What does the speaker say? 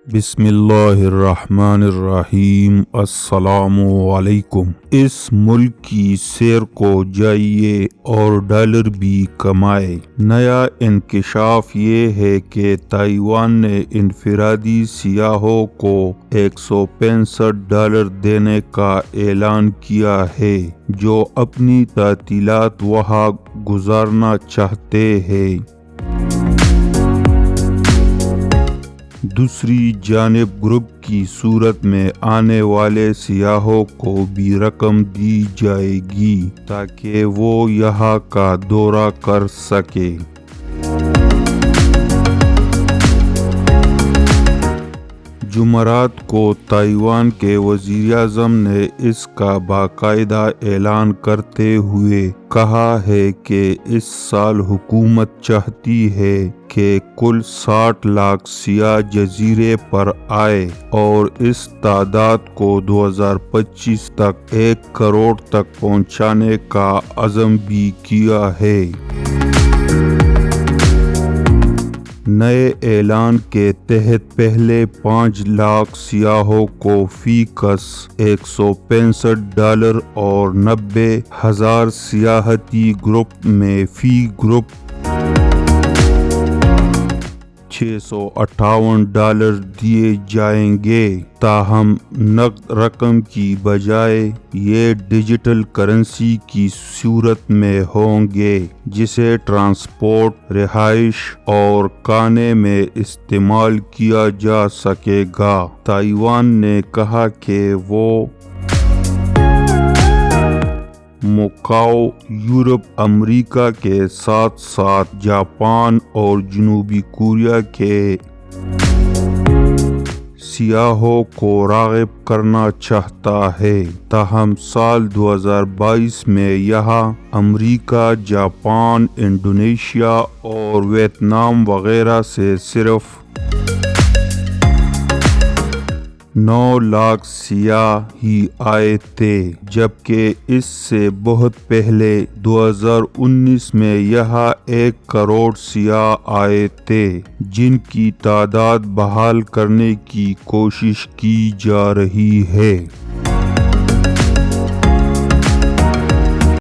بسم اللہ الرحمن الرحیم۔ السلام علیکم۔ اس ملک کی سیر کو جائیے اور ڈالر بھی کمائے۔ نیا انکشاف یہ ہے کہ تائیوان نے انفرادی سیاحوں کو $165 دینے کا اعلان کیا ہے جو اپنی تعطیلات وہاں گزارنا چاہتے ہیں۔ دوسری جانب گروپ کی صورت میں آنے والے سیاحوں کو بھی رقم دی جائے گی تاکہ وہ یہاں کا دورہ کر سکے۔ جمعرات کو تائیوان کے وزیر اعظم نے اس کا باقاعدہ اعلان کرتے ہوئے کہا ہے کہ اس سال حکومت چاہتی ہے کہ کل 60 لاکھ سیاح جزیرے پر آئے اور اس تعداد کو 2025 تک 1 کروڑ تک پہنچانے کا عزم بھی کیا ہے۔ نئے اعلان کے تحت پہلے 5 لاکھ سیاحوں کو فی کس $165 اور 90,000 سیاحتی گروپ میں فی گروپ $658 دیے جائیں گے۔ تاہم نقد رقم کی بجائے یہ ڈیجیٹل کرنسی کی صورت میں ہوں گے جسے ٹرانسپورٹ، رہائش اور کھانے میں استعمال کیا جا سکے گا۔ تائیوان نے کہا کہ وہ مکاؤ، یورپ، امریکہ کے ساتھ ساتھ جاپان اور جنوبی کوریا کے سیاحوں کو راغب کرنا چاہتا ہے۔ تاہم سال 2022 میں یہاں امریکہ، جاپان، انڈونیشیا اور ویتنام وغیرہ سے صرف 9 لاکھ سیاح ہی آئے تھے، جبکہ اس سے بہت پہلے 2019 میں یہاں 1 کروڑ سیاح آئے تھے، جن کی تعداد بحال کرنے کی کوشش کی جا رہی ہے۔